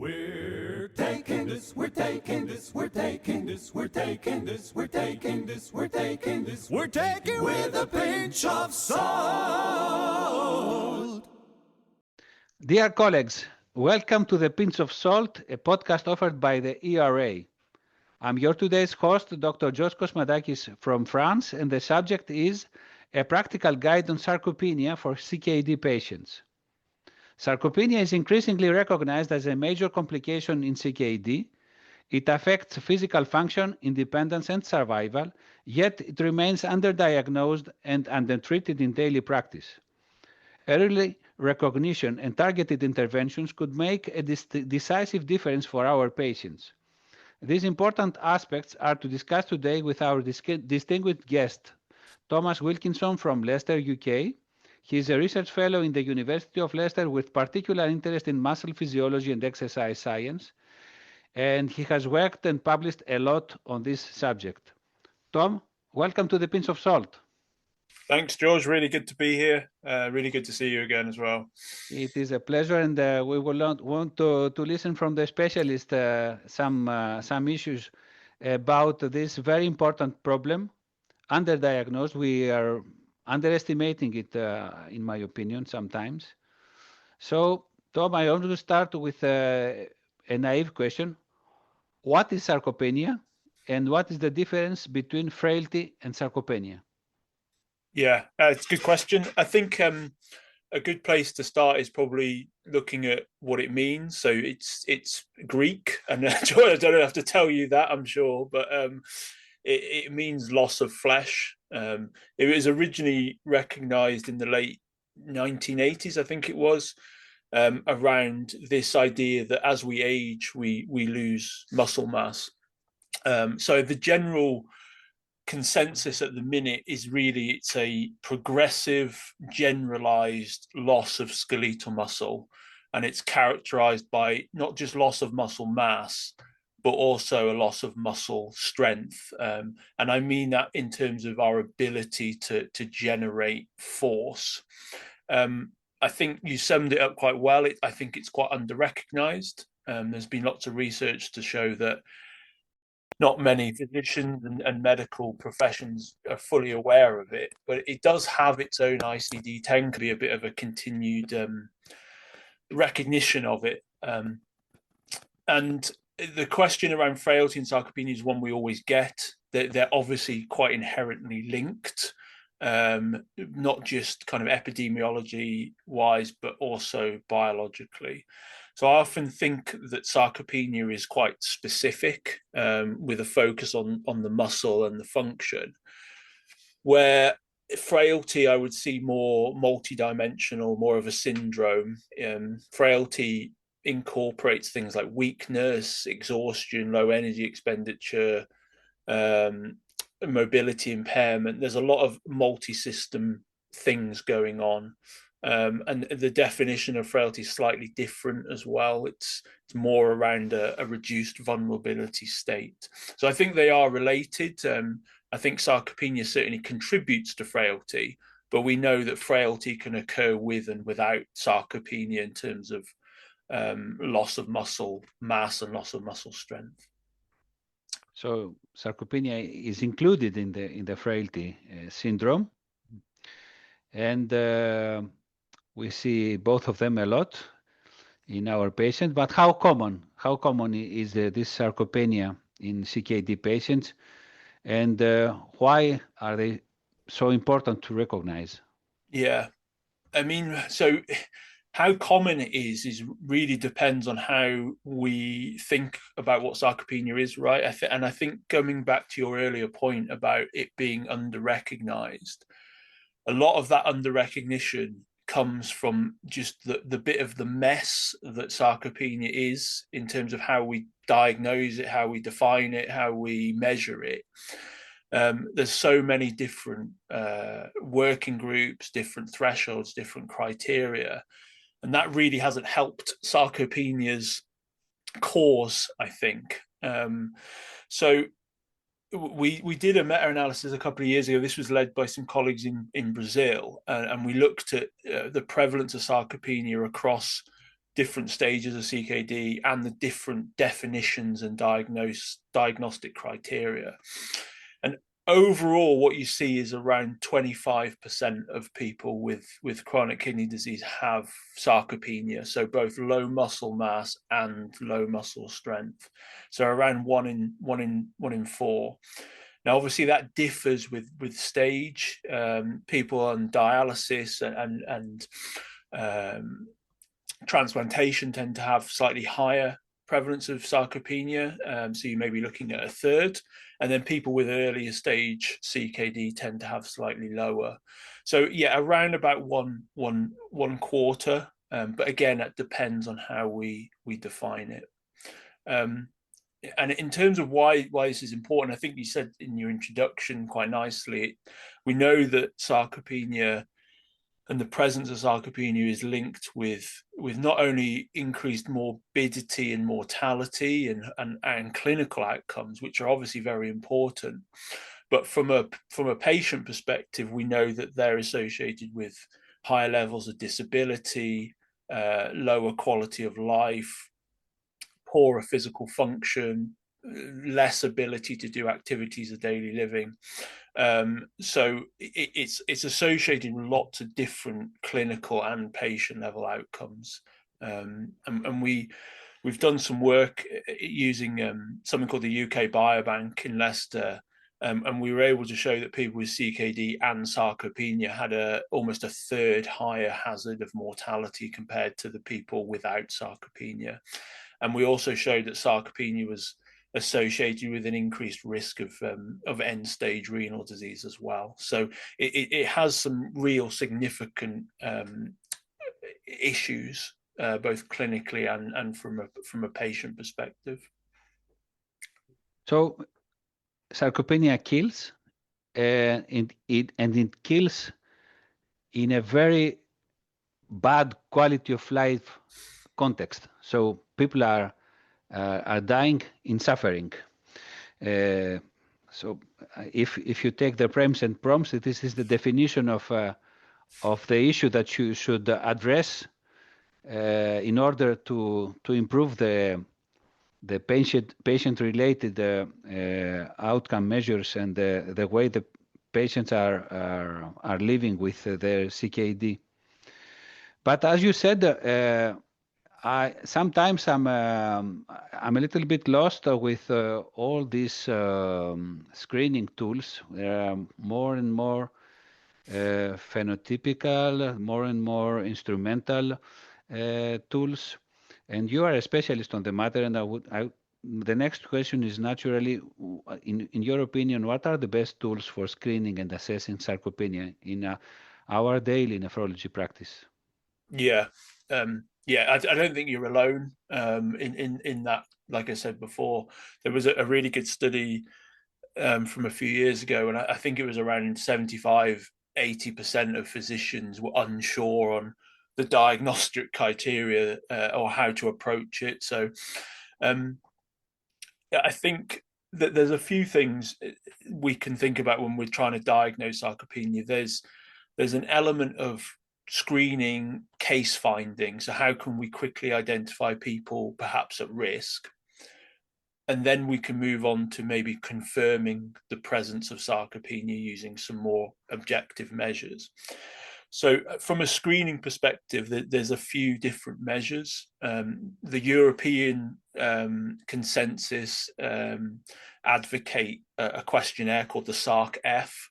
We're taking this, we're taking this, we're taking this, we're taking this, we're taking this, we're taking this, we're taking with a pinch of salt. Dear colleagues, welcome to The Pinch of Salt, a podcast offered by the ERA. I'm your today's host, Dr. George Kosmadakis from France, and the subject is a practical guide on sarcopenia for CKD patients. Sarcopenia is increasingly recognized as a major complication in CKD. It affects physical function, independence, and survival, yet it remains underdiagnosed and undertreated in daily practice. Early recognition and targeted interventions could make a decisive difference for our patients. These important aspects are to discuss today with our distinguished guest, Thomas Wilkinson from Leicester, UK. He is a research fellow in the University of Leicester with particular interest in muscle physiology and exercise science, and he has worked and published a lot on this subject. Tom, welcome to The Pinch of Salt. Thanks, George. Really good to be here. Really good to see you again as well. It is a pleasure, and we will want to listen from the specialist some issues about this very important problem, underdiagnosed. We are underestimating it, in my opinion, sometimes. So, Tom, I want to start with a naive question. What is sarcopenia, and what is the difference between frailty and sarcopenia? Yeah, it's a good question. I think a good place to start is probably looking at what it means. So it's Greek, and I don't have to tell you that, I'm sure, but it means loss of flesh. It was originally recognized in the late 1980s, I think it was, around this idea that as we age, we lose muscle mass. So the general consensus at the minute is really it's a progressive, generalized loss of skeletal muscle, and it's characterized by not just loss of muscle mass, but also a loss of muscle strength. And I mean that in terms of our ability to generate force. I think you summed it up quite well. I think it's quite under-recognized. There's been lots of research to show that not many physicians and medical professions are fully aware of it, but it does have its own ICD-10, could be a bit of a continued recognition of it. And the question around frailty and sarcopenia is one we always get. They're obviously quite inherently linked, not just kind of epidemiology-wise, but also biologically. So I often think that sarcopenia is quite specific, with a focus on the muscle and the function, where frailty I would see more multidimensional, more of a syndrome. Frailty incorporates things like weakness, exhaustion, low energy expenditure, mobility impairment. There's a lot of multi-system things going on. And the definition of frailty is slightly different as well. It's more around a reduced vulnerability state. So I think they are related. I think sarcopenia certainly contributes to frailty, but we know that frailty can occur with and without sarcopenia in terms of loss of muscle mass and loss of muscle strength. So sarcopenia is included in the frailty syndrome, and we see both of them a lot in our patients. But how common is this sarcopenia in CKD patients, and why are they so important to recognize? Yeah, I mean, so how common it is really depends on how we think about what sarcopenia is, right? And I think going back to your earlier point about it being under-recognized, a lot of that under-recognition comes from just the bit of the mess that sarcopenia is in terms of how we diagnose it, how we define it, how we measure it. There's so many different working groups, different thresholds, different criteria, and that really hasn't helped sarcopenia's cause, I think. So we did a meta-analysis a couple of years ago. This was led by some colleagues in Brazil, and we looked at the prevalence of sarcopenia across different stages of CKD and the different definitions and diagnostic criteria. And overall, what you see is around 25% of people with chronic kidney disease have sarcopenia, so both low muscle mass and low muscle strength. So around one in four. Now, obviously, that differs with stage. People on dialysis and transplantation tend to have slightly higher prevalence of sarcopenia. So you may be looking at a third. And then people with earlier stage CKD tend to have slightly lower. So yeah, around about one quarter. But again, it depends on how we define it. And in terms of why this is important, I think you said in your introduction quite nicely, we know that sarcopenia and the presence of sarcopenia is linked with not only increased morbidity and mortality and clinical outcomes, which are obviously very important, but from a patient perspective, we know that they're associated with higher levels of disability, lower quality of life, poorer physical function, less ability to do activities of daily living. So it's associated with lots of different clinical and patient level outcomes. And we've done some work using something called the UK Biobank in Leicester. And we were able to show that people with CKD and sarcopenia had almost a third higher hazard of mortality compared to the people without sarcopenia. And we also showed that sarcopenia was associated with an increased risk of end-stage renal disease as well. So it has some real significant issues, both clinically and from a patient perspective. So sarcopenia kills, and it kills in a very bad quality of life context. So people are dying in suffering. So if you take the premise and prompts, this is the definition of the issue that you should address in order to improve the patient-related outcome measures and the way the patients are living with their CKD. But as you said, sometimes I'm a little bit lost with all these screening tools. There are more and more phenotypical, more and more instrumental tools, and you are a specialist on the matter. And the next question is naturally, in your opinion, what are the best tools for screening and assessing sarcopenia in our daily nephrology practice? Yeah. I don't think you're alone in that. Like I said before, there was a really good study from a few years ago, and I think it was around 75-80% of physicians were unsure on the diagnostic criteria or how to approach it. So I think that there's a few things we can think about when we're trying to diagnose sarcopenia. There's an element of screening, case finding. So how can we quickly identify people perhaps at risk? And then we can move on to maybe confirming the presence of sarcopenia using some more objective measures. So from a screening perspective, there's a few different measures. The European consensus advocate a questionnaire called the SARC-F.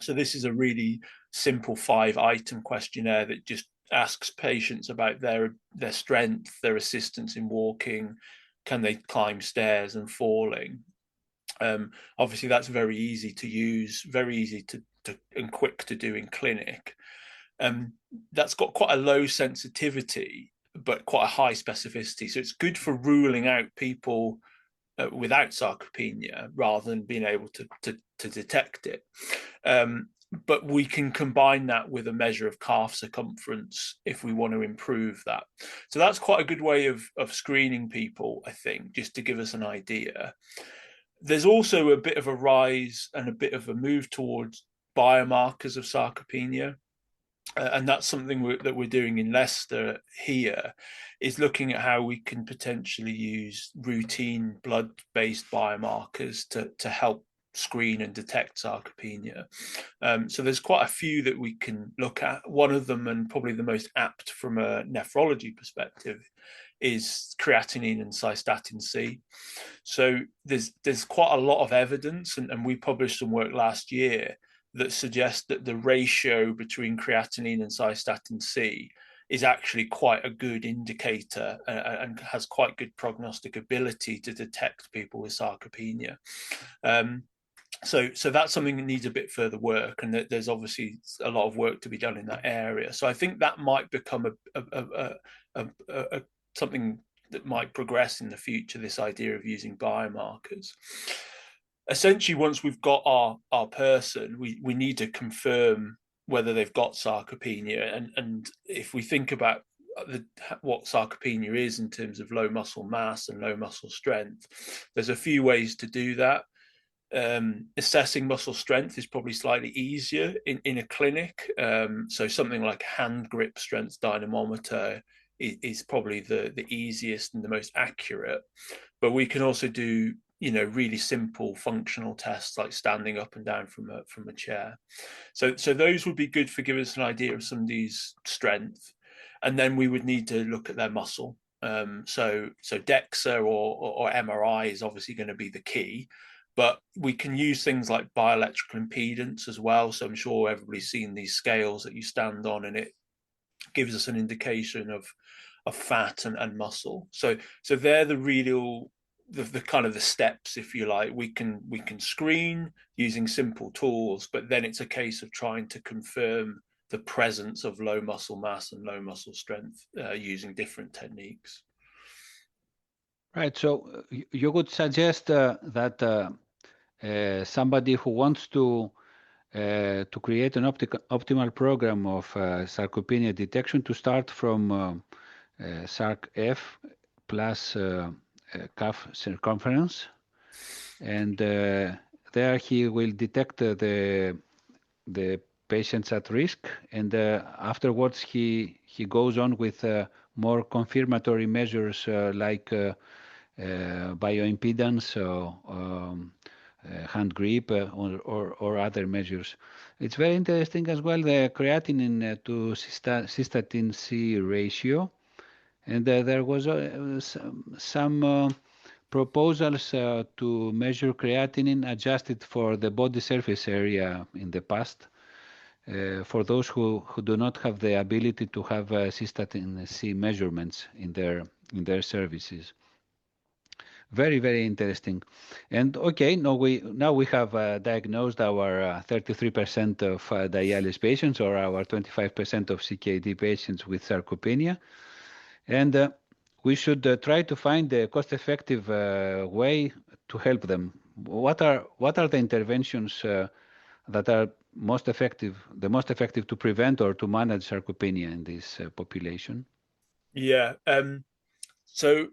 So this is a really simple 5-item questionnaire that just asks patients about their strength, their assistance in walking, can they climb stairs and falling. Obviously, that's very easy to use, very easy to and quick to do in clinic. That's got quite a low sensitivity, but quite a high specificity. So it's good for ruling out people without sarcopenia rather than being able to detect it. But we can combine that with a measure of calf circumference if we want to improve that. So that's quite a good way of screening people, I think, just to give us an idea. There's also a bit of a rise and a bit of a move towards biomarkers of sarcopenia. and that's something that we're doing in Leicester here, is looking at how we can potentially use routine blood-based biomarkers to help screen and detect sarcopenia. So there's quite a few that we can look at. One of them, and probably the most apt from a nephrology perspective, is creatinine and cystatin C. So there's quite a lot of evidence, and we published some work last year that suggests that the ratio between creatinine and cystatin C is actually quite a good indicator and has quite good prognostic ability to detect people with sarcopenia. So that's something that needs a bit further work, and there's obviously a lot of work to be done in that area. So I think that might become something that might progress in the future, this idea of using biomarkers. Essentially, once we've got our person, we need to confirm whether they've got sarcopenia. And if we think about what sarcopenia is in terms of low muscle mass and low muscle strength, there's a few ways to do that. Assessing muscle strength is probably slightly easier in a clinic. So something like hand grip strength dynamometer is probably the easiest and the most accurate. But we can also do, really simple functional tests like standing up and down from a chair. So those would be good for giving us an idea of somebody's strength. And then we would need to look at their muscle. So DEXA or MRI is obviously going to be the key. But we can use things like bioelectrical impedance as well. So I'm sure everybody's seen these scales that you stand on, and it gives us an indication of fat and muscle. So they're the kind of the steps, if you like. We can screen using simple tools, but then it's a case of trying to confirm the presence of low muscle mass and low muscle strength using different techniques. Right. So you would suggest that somebody who wants to create an optimal program of sarcopenia detection to start from SARC-F plus cuff circumference, and there he will detect the patients at risk, and afterwards he goes on with more confirmatory measures like bioimpedance or hand grip or other measures. It's very interesting as well, the creatinine to cystatin C ratio, and there was some proposals to measure creatinine adjusted for the body surface area in the past, for those who do not have the ability to have cystatin C measurements in their services. Very, very interesting. And okay, now we have diagnosed our 33% of dialysis patients, or our 25% of CKD patients with sarcopenia, and we should try to find a cost-effective way to help them. What are the interventions that are the most effective to prevent or to manage sarcopenia in this population? Yeah. So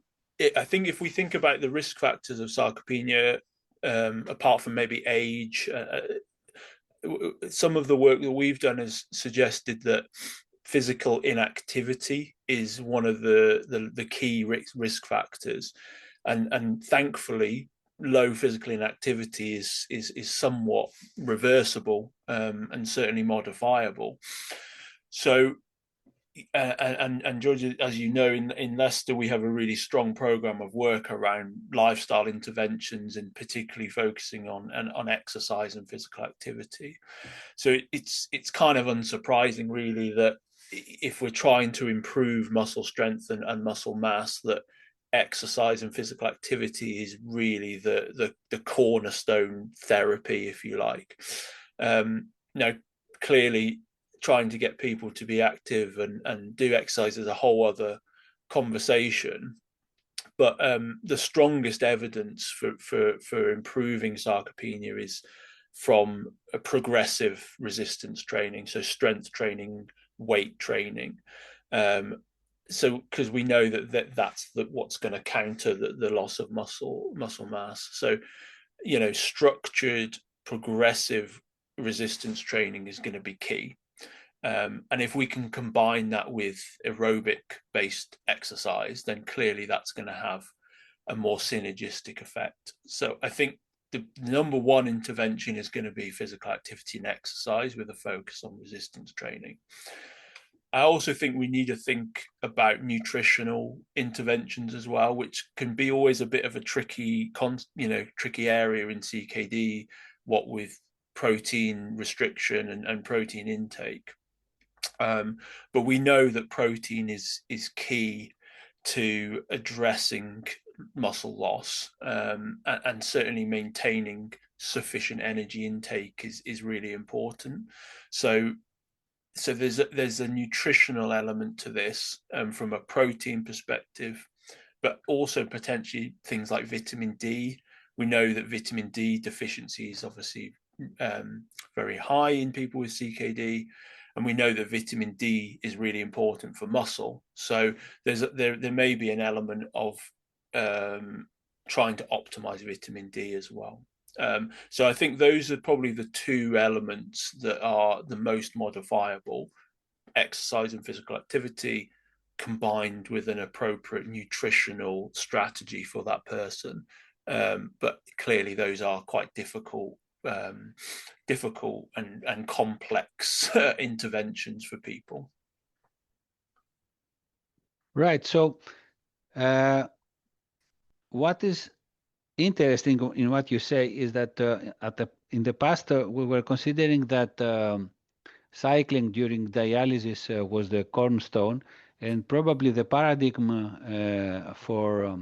I think if we think about the risk factors of sarcopenia, apart from maybe age, some of the work that we've done has suggested that physical inactivity is one of the key risk factors, and thankfully low physical inactivity is somewhat reversible and certainly modifiable. So and George, as you know, in Leicester, we have a really strong program of work around lifestyle interventions, and particularly focusing on exercise and physical activity. So it's kind of unsurprising, really, that if we're trying to improve muscle strength and muscle mass, that exercise and physical activity is really the cornerstone therapy, if you like. Now, clearly, trying to get people to be active and do exercise is a whole other conversation. But the strongest evidence for improving sarcopenia is from a progressive resistance training, so strength training, weight training. So because we know that's what's going to counter the loss of muscle mass. So, structured progressive resistance training is going to be key. And if we can combine that with aerobic-based exercise, then clearly that's going to have a more synergistic effect. So I think the number one intervention is going to be physical activity and exercise with a focus on resistance training. I also think we need to think about nutritional interventions as well, which can be always a bit of a tricky area in CKD, what with protein restriction and protein intake. But we know that protein is key to addressing muscle loss, and certainly maintaining sufficient energy intake is really important. So there's a nutritional element to this, from a protein perspective, but also potentially things like vitamin D. We know that vitamin D deficiency is obviously very high in people with CKD, and we know that vitamin D is really important for muscle. So there may be an element of trying to optimize vitamin D as well. So I think those are probably the two elements that are the most modifiable: exercise and physical activity, combined with an appropriate nutritional strategy for that person. But clearly those are quite difficult and complex interventions for people. Right. So what is interesting in what you say is that in the past we were considering that cycling during dialysis was the cornerstone, and probably the paradigm for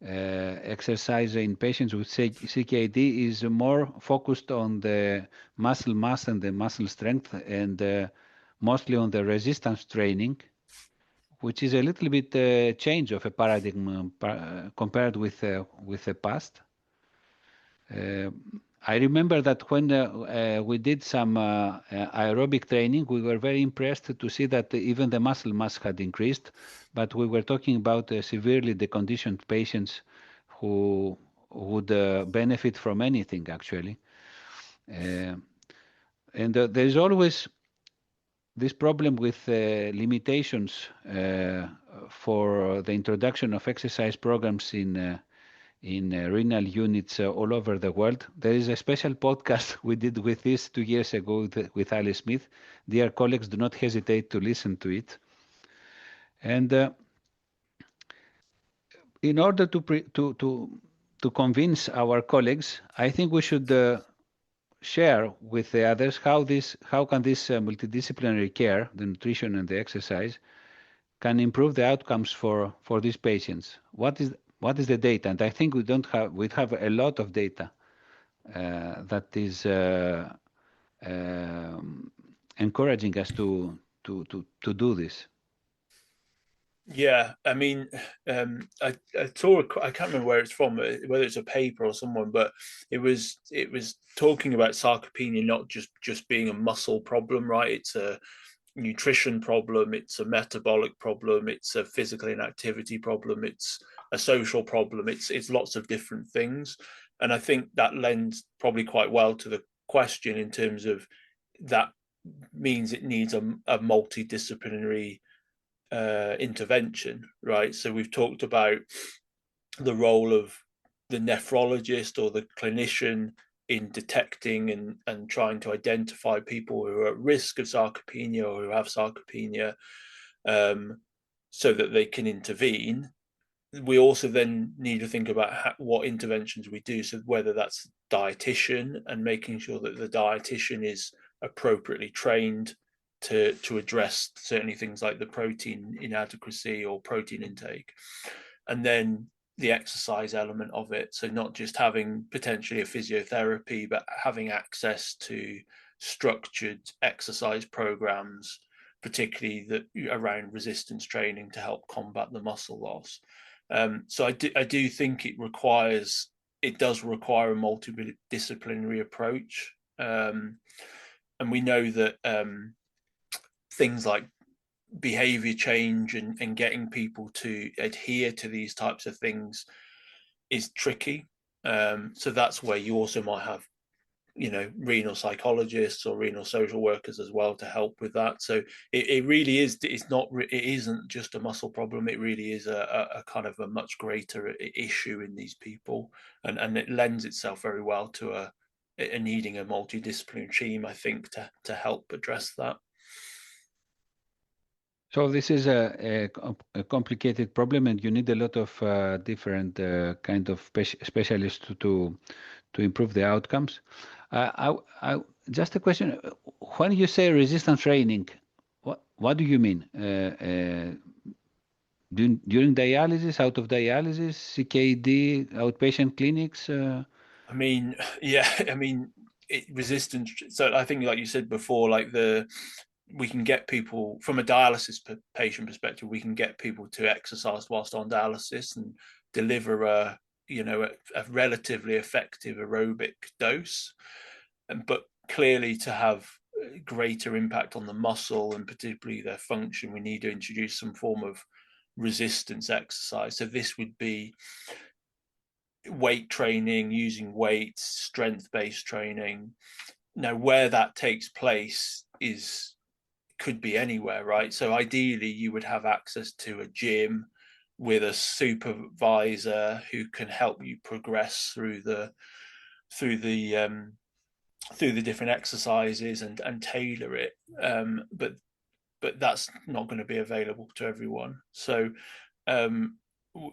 exercise in patients with CKD is more focused on the muscle mass and the muscle strength, and mostly on the resistance training, which is a little bit change of a paradigm compared with the past. I remember that when we did some aerobic training, we were very impressed to see that even the muscle mass had increased, but we were talking about severely deconditioned patients who would benefit from anything, actually. And there's always this problem with limitations for the introduction of exercise programs in renal units all over the world. There is a special podcast we did with this 2 years ago with Alice Smith. Dear colleagues, do not hesitate to listen to it. And in order to convince our colleagues, I think we should share with the others how can this multidisciplinary care, the nutrition and the exercise, can improve the outcomes for these patients. What is the data? And I think we have a lot of data that is encouraging us to do this. Yeah, I mean, I saw I can't remember where it's from, whether it's a paper or someone, but it was talking about sarcopenia not just being a muscle problem, right? It's a nutrition problem, it's a metabolic problem, it's a physical inactivity problem, it's a social problem, it's lots of different things. And I think that lends probably quite well to the question in terms of that means it needs a multidisciplinary intervention, right? So we've talked about the role of the nephrologist or the clinician in detecting and trying to identify people who are at risk of sarcopenia or who have sarcopenia, so that they can intervene. We also then need to think about what interventions we do. So whether that's dietitian and making sure that the dietitian is appropriately trained to address certainly things like the protein inadequacy or protein intake, and then the exercise element of it. So not just having potentially a physiotherapy, but having access to structured exercise programs, particularly around resistance training to help combat the muscle loss. So I do think it does require a multidisciplinary approach, and we know that things like behavior change and getting people to adhere to these types of things is tricky. So that's where you also might have renal psychologists or renal social workers as well to help with that. So it really is. It isn't just a muscle problem. It really is a kind of a much greater issue in these people, and it lends itself very well to a needing a multidisciplinary team, I think, to help address that. So this is a complicated problem, and you need a lot of different kind of specialists to improve the outcomes. Just a question: when you say resistance training, what do you mean? During dialysis, out of dialysis, CKD, outpatient clinics? Resistance. So I think, like you said before, we can get people from a dialysis patient perspective, we can get people to exercise whilst on dialysis and deliver a relatively effective aerobic dose. But clearly, to have greater impact on the muscle and particularly their function, we need to introduce some form of resistance exercise. So this would be weight training, using weights, strength-based training. Now, where that takes place could be anywhere, right? So ideally, you would have access to a gym with a supervisor who can help you progress through the different exercises and tailor it. But that's not going to be available to everyone. So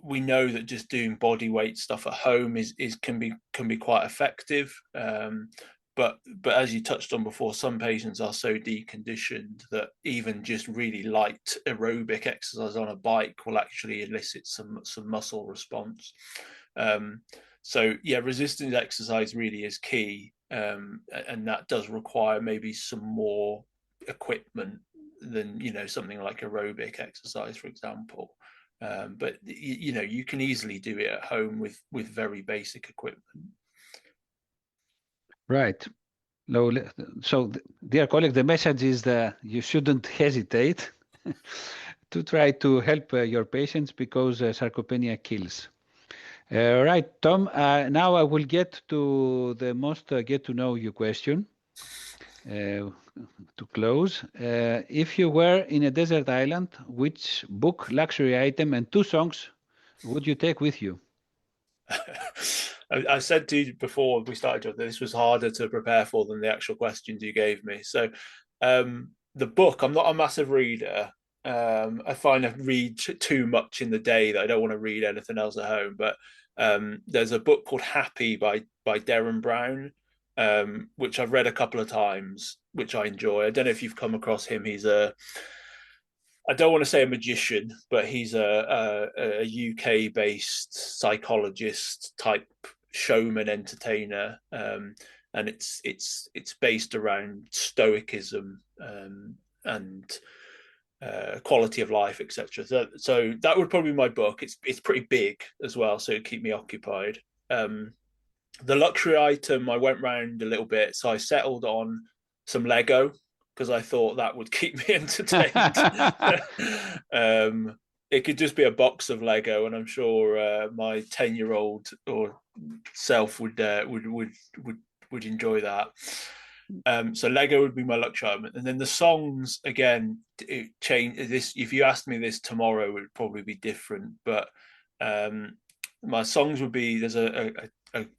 we know that just doing body weight stuff at home can be quite effective. But as you touched on before, some patients are so deconditioned that even just really light aerobic exercise on a bike will actually elicit some muscle response. So yeah, resistance exercise really is key, and that does require maybe some more equipment than something like aerobic exercise, for example. But you can easily do it at home with very basic equipment. Right. So, dear colleague, the message is that you shouldn't hesitate to try to help your patients because sarcopenia kills. Right, Tom. Now I will get to the most get to know you question to close. If you were in a desert island, which book, luxury item, and 2 songs would you take with you? I said to you before we started that this was harder to prepare for than the actual questions you gave me. So the book, I'm not a massive reader. I find I read too much in the day that I don't want to read anything else at home. But there's a book called Happy by Derren Brown, which I've read a couple of times, which I enjoy. I don't know if you've come across him. I don't want to say a magician, but he's a UK-based psychologist type showman entertainer, and it's based around stoicism and quality of life, etc. So that would probably be my book. It's pretty big as well, so it'd keep me occupied. The luxury item, I went round a little bit, so I settled on some Lego because I thought that would keep me entertained. It could just be a box of Lego, and I'm sure my 10-year-old or self would enjoy that. So Lego would be my luxury item, and then the songs again. It change this. If you asked me this tomorrow, it would probably be different. But my songs would be there's a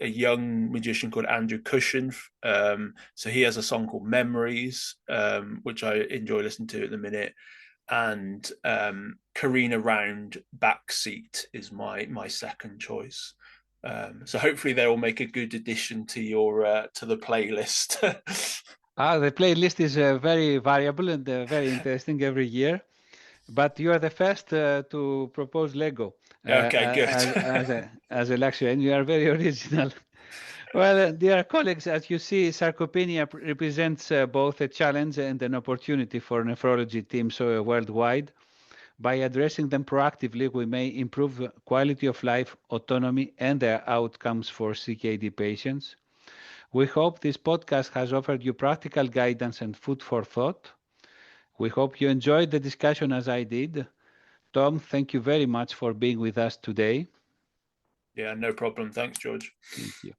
young magician called Andrew Cushion. So he has a song called Memories, which I enjoy listening to at the minute. And Karina Round Backseat is my second choice. So hopefully they will make a good addition to your to the playlist. The playlist is very variable and very interesting every year. But you are the first to propose Lego Okay, good. as a luxury, and you are very original. Well, dear colleagues, as you see, sarcopenia represents both a challenge and an opportunity for nephrology teams worldwide. By addressing them proactively, we may improve quality of life, autonomy, and their outcomes for CKD patients. We hope this podcast has offered you practical guidance and food for thought. We hope you enjoyed the discussion as I did. Tom, thank you very much for being with us today. Yeah, no problem. Thanks, George. Thank you.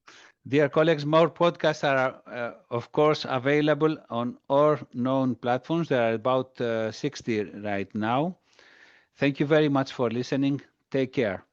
Dear colleagues, more podcasts are, of course, available on all known platforms. There are about 60 right now. Thank you very much for listening. Take care.